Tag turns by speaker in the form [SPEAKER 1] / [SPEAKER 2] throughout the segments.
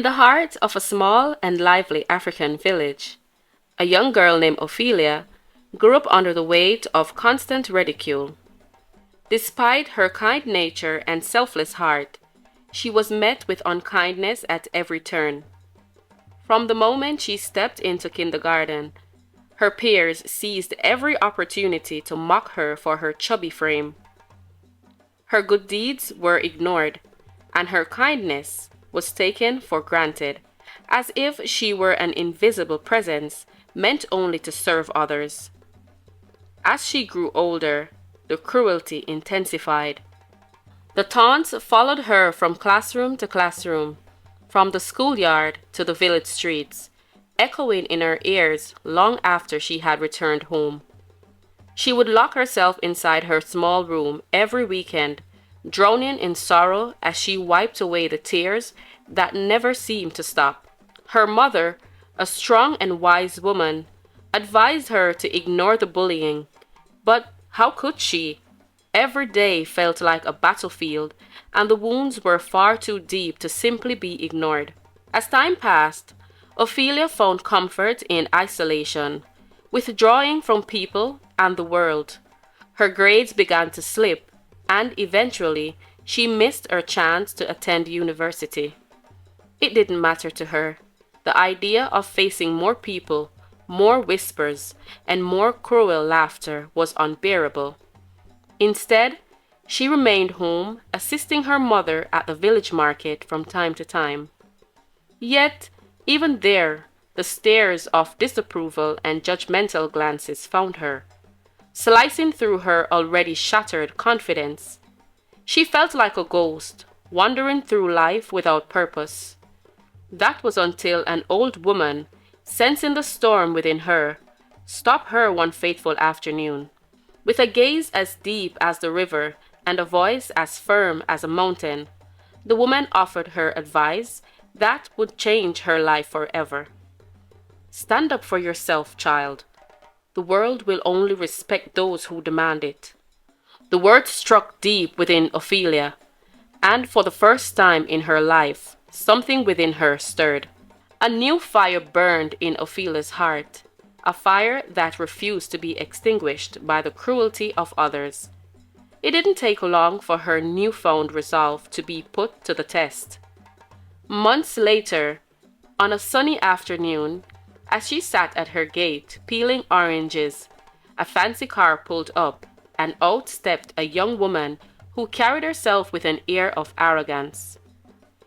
[SPEAKER 1] In the heart of a small and lively African village, a young girl named Ophelia grew up under the weight of constant ridicule. Despite her kind nature and selfless heart, she was met with unkindness at every turn. From the moment she stepped into kindergarten, her peers seized every opportunity to mock her for her chubby frame. Her good deeds were ignored, and her kindness was taken for granted, as if she were an invisible presence meant only to serve others. As she grew older, the cruelty intensified. The taunts followed her from classroom to classroom, from the schoolyard to the village streets, echoing in her ears long after she had returned home. She would lock herself inside her small room every weekend, drowning in sorrow as she wiped away the tears that never seemed to stop. Her mother, a strong and wise woman, advised her to ignore the bullying, but how could she? Every day felt like a battlefield, and the wounds were far too deep to simply be ignored. As time passed, Ophelia found comfort in isolation, withdrawing from people and the world. Her grades began to slip, and eventually she missed her chance to attend university. It didn't matter to her. The idea of facing more people, more whispers, and more cruel laughter was unbearable. Instead, she remained home, assisting her mother at the village market from time to time. Yet, even there, the stares of disapproval and judgmental glances found her, slicing through her already shattered confidence. She felt like a ghost, wandering through life without purpose. That was until an old woman, sensing the storm within her, stopped her one fateful afternoon. With a gaze as deep as the river and a voice as firm as a mountain, the woman offered her advice that would change her life forever. Stand up for yourself, child. The world will only respect those who demand it. The words struck deep within Ophelia, and for the first time in her life, something within her stirred. A new fire burned in Ophelia's heart, a fire that refused to be extinguished by the cruelty of others. It didn't take long for her newfound resolve to be put to the test. Months later, on a sunny afternoon, as she sat at her gate peeling oranges, a fancy car pulled up, and out stepped a young woman who carried herself with an air of arrogance.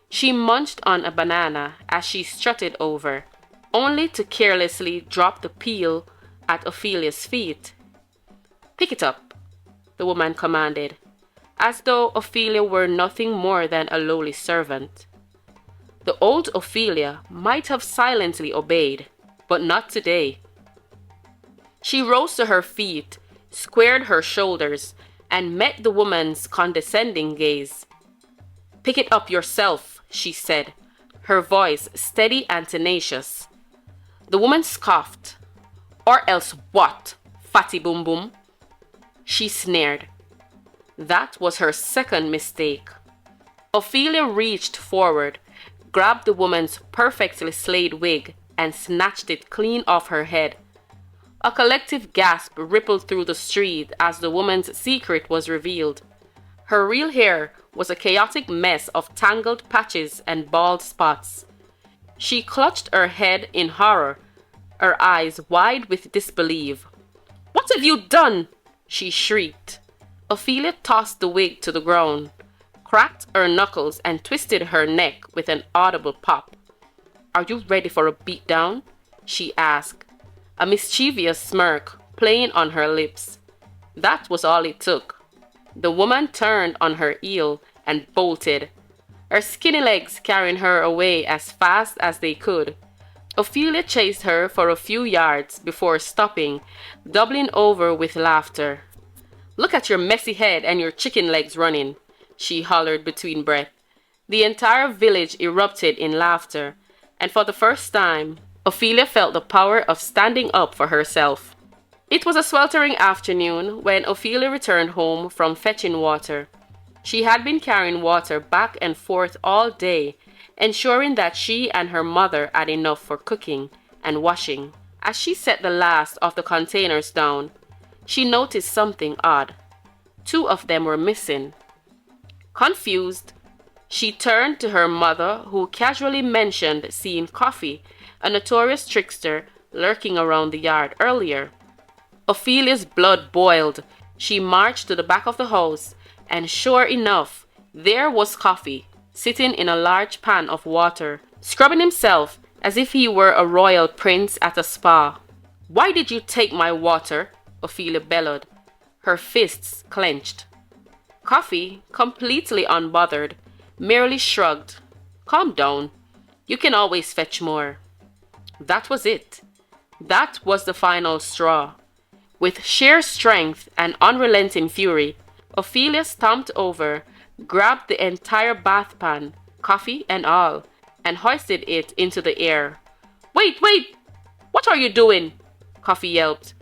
[SPEAKER 1] She munched on a banana as she strutted over, only to carelessly drop the peel at Ophelia's feet. "Pick it up," the woman commanded, as though Ophelia were nothing more than a lowly servant. The old Ophelia might have silently obeyed, but not today. She rose to her feet, squared her shoulders, and met the woman's condescending gaze. "Pick it up yourself," she said, her voice steady and tenacious. The woman scoffed. "Or else what, fatty boom boom?" she sneered. That was her second mistake. Ophelia reached forward, grabbed the woman's perfectly slayed wig, and snatched it clean off her head. A collective gasp rippled through the street as the woman's secret was revealed. Her real hair was a chaotic mess of tangled patches and bald spots. She clutched her head in horror, her eyes wide with disbelief. "What have you done?" she shrieked. Ophelia tossed the wig to the ground, cracked her knuckles, and twisted her neck with an audible pop. "Are you ready for a beatdown?" she asked, a mischievous smirk playing on her lips. That was all it took. The woman turned on her heel and bolted, her skinny legs carrying her away as fast as they could. Ophelia chased her for a few yards before stopping, doubling over with laughter. "Look at your messy head and your chicken legs running," she hollered between breath. The entire village erupted in laughter, and for the first time, Ophelia felt the power of standing up for herself. It was a sweltering afternoon when Ophelia returned home from fetching water. She had been carrying water back and forth all day, ensuring that she and her mother had enough for cooking and washing. As she set the last of the containers down, she noticed something odd. Two of them were missing. Confused, she turned to her mother, who casually mentioned seeing Coffee, a notorious trickster, lurking around the yard earlier. Ophelia's blood boiled. She marched to the back of the house, and sure enough, there was Coffee, sitting in a large pan of water, scrubbing himself as if he were a royal prince at a spa. "Why did you take my water?" Ophelia bellowed, her fists clenched. Coffee, completely unbothered, merely shrugged. "Calm down. You can always fetch more." That was it. That was the final straw. With sheer strength and unrelenting fury, Ophelia stomped over, grabbed the entire bath pan, coffee and all, and hoisted it into the air. "Wait, wait! What are you doing?" Coffee yelped,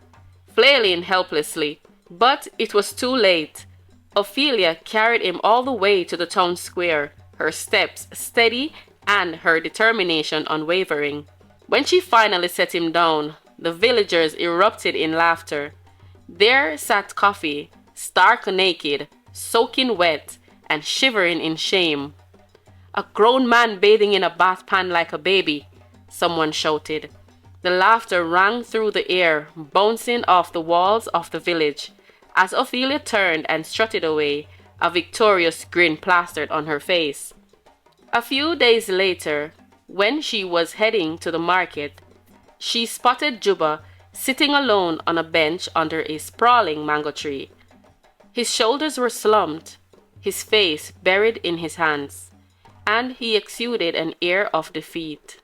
[SPEAKER 1] flailing helplessly. But it was too late. Ophelia carried him all the way to the town square, her steps steady and her determination unwavering. When she finally set him down, the villagers erupted in laughter. There sat Coffee, stark naked, soaking wet, and shivering in shame. "A grown man bathing in a bath pan like a baby," someone shouted. The laughter rang through the air, bouncing off the walls of the village, as Ophelia turned and strutted away, a victorious grin plastered on her face. A few days later, when she was heading to the market, she spotted Juba sitting alone on a bench under a sprawling mango tree. His shoulders were slumped, his face buried in his hands, and he exuded an air of defeat.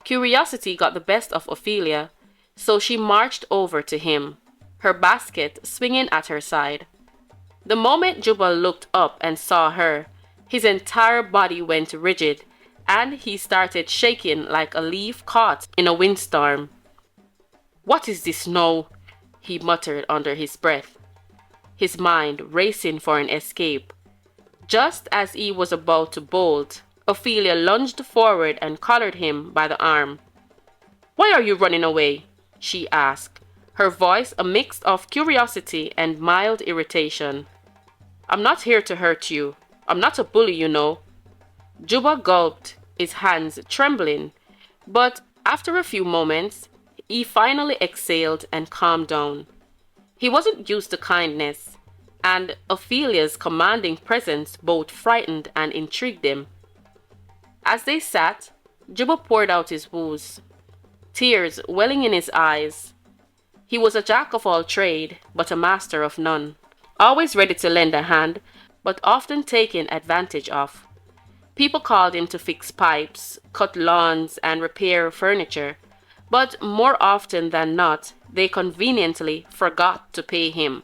[SPEAKER 1] Curiosity got the best of Ophelia, so she marched over to him, her basket swinging at her side. The moment Juba looked up and saw her, his entire body went rigid, and he started shaking like a leaf caught in a windstorm. "What is this now?" he muttered under his breath, his mind racing for an escape. Just as he was about to bolt, Ophelia lunged forward and collared him by the arm. "Why are you running away?" she asked, her voice a mix of curiosity and mild irritation. "I'm not here to hurt you. I'm not a bully, you know." Juba gulped, his hands trembling, but after a few moments, he finally exhaled and calmed down. He wasn't used to kindness, and Ophelia's commanding presence both frightened and intrigued him. As they sat, Juba poured out his woes, tears welling in his eyes. He was a jack of all trade, but a master of none, always ready to lend a hand, but often taken advantage of. People called him to fix pipes, cut lawns, and repair furniture, but more often than not, they conveniently forgot to pay him.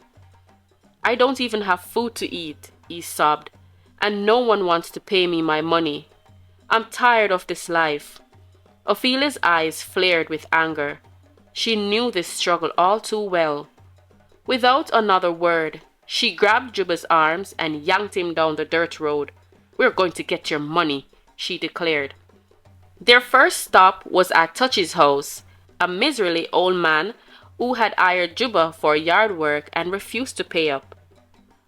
[SPEAKER 1] "I don't even have food to eat," he sobbed, "and no one wants to pay me my money. I'm tired of this life." Ophelia's eyes flared with anger. She knew this struggle all too well. Without another word, she grabbed Juba's arms and yanked him down the dirt road. "We're going to get your money," she declared. Their first stop was at Touchy's house, a miserly old man who had hired Juba for yard work and refused to pay up.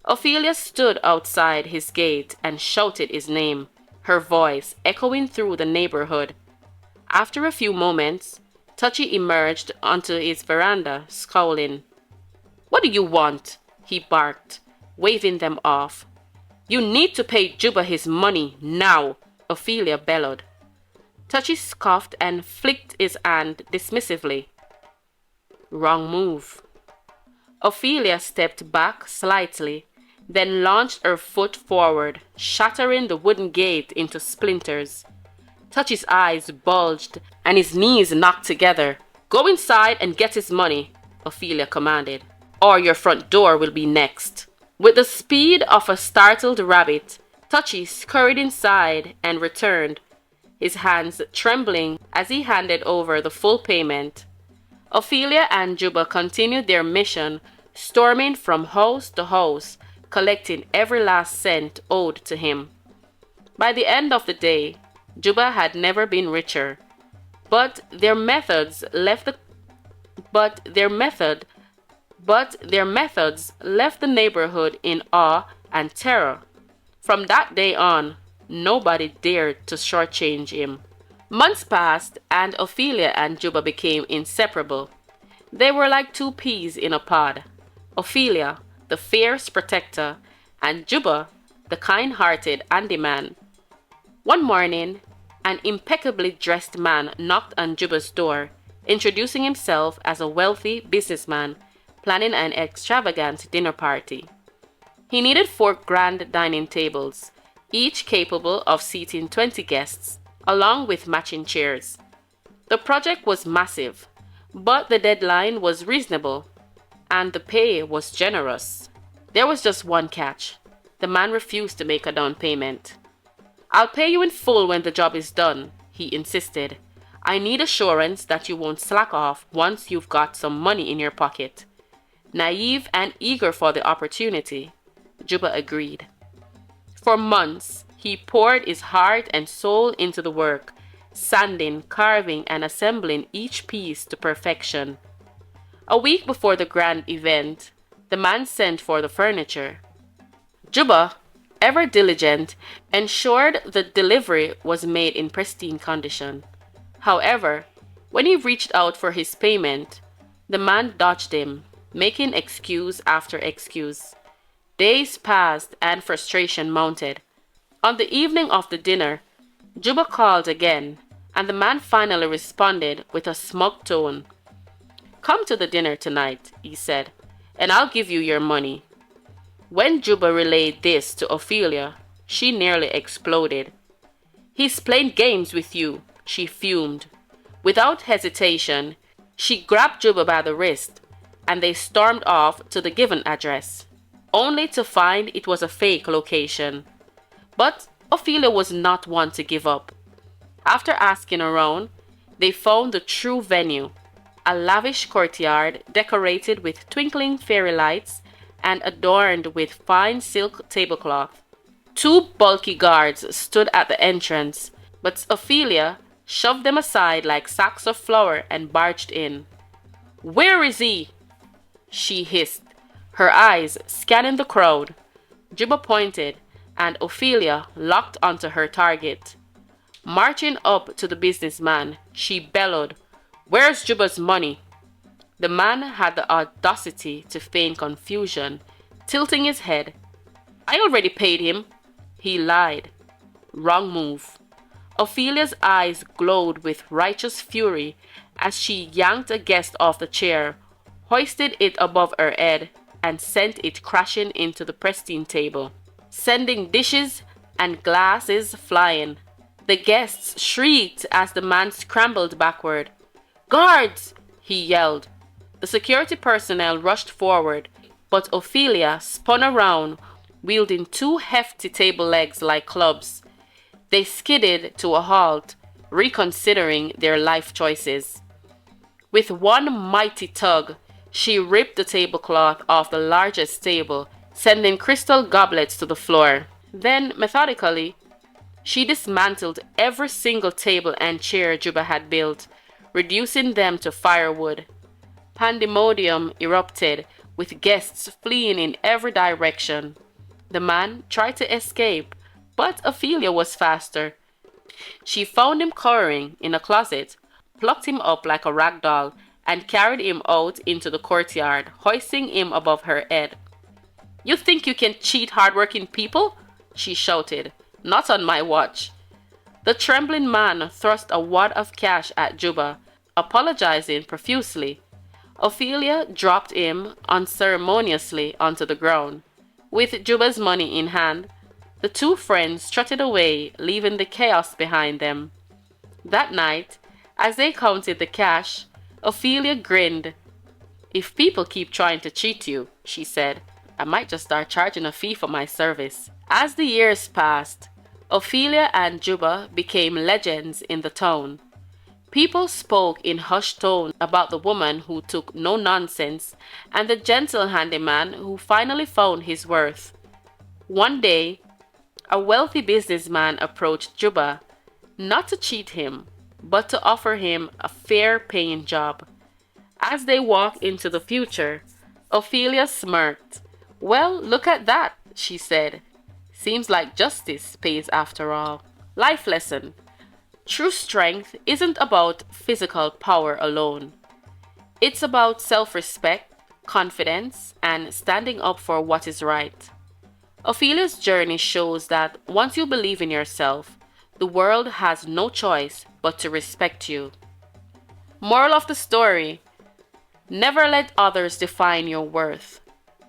[SPEAKER 1] Ophelia stood outside his gate and shouted his name, her voice echoing through the neighborhood. After a few moments, Touchy emerged onto his veranda, scowling. "What do you want?" he barked, waving them off. "You need to pay Juba his money now," Ophelia bellowed. Touchy scoffed and flicked his hand dismissively. Wrong move. Ophelia stepped back slightly, then launched her foot forward, shattering the wooden gate into splinters. Touchy's eyes bulged and his knees knocked together. "Go inside and get his money," Ophelia commanded, "or your front door will be next." With the speed of a startled rabbit, Touchy scurried inside and returned, his hands trembling as he handed over the full payment. Ophelia and Juba continued their mission, storming from house to house, collecting every last cent owed to him. By the end of the day, Juba had never been richer, but their methods left the but their methods left the neighborhood in awe and terror. From that day on, nobody dared to shortchange him. Months passed, and Ophelia and Juba became inseparable. They were like two peas in a pod. Ophelia, the fierce protector, and Juba, the kind-hearted handyman. One morning, an impeccably dressed man knocked on Juba's door, introducing himself as a wealthy businessman planning an extravagant dinner party. He needed 4 grand dining tables, each capable of seating 20 guests, along with matching chairs. The project was massive, but the deadline was reasonable, and the pay was generous. There was just one catch. The man refused to make a down payment. "I'll pay you in full when the job is done," he insisted. "I need assurance that you won't slack off once you've got some money in your pocket." Naive and eager for the opportunity, Juba agreed. For months, he poured his heart and soul into the work, sanding, carving, and assembling each piece to perfection. A week before the grand event, the man sent for the furniture. Juba, ever diligent, ensured the delivery was made in pristine condition. However, when he reached out for his payment, the man dodged him, making excuse after excuse. Days passed and frustration mounted. On the evening of the dinner, Juba called again, and the man finally responded with a smug tone. "Come to the dinner tonight," he said, "and I'll give you your money." When Juba relayed this to Ophelia, she nearly exploded. "He's playing games with you," she fumed. Without hesitation, she grabbed Juba by the wrist, and they stormed off to the given address, only to find it was a fake location. But Ophelia was not one to give up. After asking around, they found the true venue, a lavish courtyard decorated with twinkling fairy lights and adorned with fine silk tablecloth. 2 bulky guards stood at the entrance, but Ophelia shoved them aside like sacks of flour and barged in. "Where is he?" she hissed, her eyes scanning the crowd. Juba pointed, and Ophelia locked onto her target. Marching up to the businessman, she bellowed, "Where's Juba's money?" The man had the audacity to feign confusion, tilting his head. "I already paid him." He lied. Wrong move. Ophelia's eyes glowed with righteous fury as she yanked a guest off the chair, hoisted it above her head, and sent it crashing into the pristine table, sending dishes and glasses flying. The guests shrieked as the man scrambled backward. "Guards!" he yelled. The security personnel rushed forward, but Ophelia spun around, wielding 2 hefty table legs like clubs. They skidded to a halt, reconsidering their life choices. With one mighty tug, she ripped the tablecloth off the largest table, sending crystal goblets to the floor. Then, methodically, she dismantled every single table and chair Juba had built, reducing them to firewood. Pandemonium erupted, with guests fleeing in every direction. The man tried to escape, but Ophelia was faster. She found him cowering in a closet, plucked him up like a rag doll, and carried him out into the courtyard, hoisting him above her head. "You think you can cheat hardworking people?" she shouted. "Not on my watch." The trembling man thrust a wad of cash at Juba, apologizing profusely. Ophelia dropped him unceremoniously onto the ground. With Juba's money in hand, the 2 friends strutted away, leaving the chaos behind them. That night, as they counted the cash, Ophelia grinned. "If people keep trying to cheat you," she said, "I might just start charging a fee for my service." As the years passed, Ophelia and Juba became legends in the town. People spoke in hushed tones about the woman who took no nonsense and the gentle handyman who finally found his worth. One day, a wealthy businessman approached Juba. not to cheat him, but to offer him a fair paying job. As they walked into the future, Ophelia smirked. "Well, look at that," she said. "Seems like justice pays after all." Life lesson. True strength isn't about physical power alone. It's about self-respect, confidence, and standing up for what is right. Ophelia's journey shows that once you believe in yourself, the world has no choice but to respect you. Moral of the story: never let others define your worth.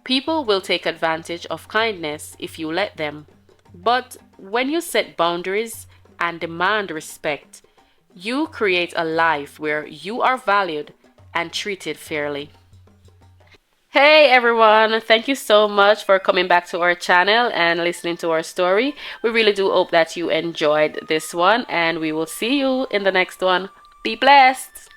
[SPEAKER 1] People will take advantage of kindness if you let them. But when you set boundaries and demand respect, you create a life where you are valued and treated fairly. Hey everyone, thank you so much for coming back to our channel and listening to our story. We really do hope that you enjoyed this one, and we will see you in the next one. Be blessed!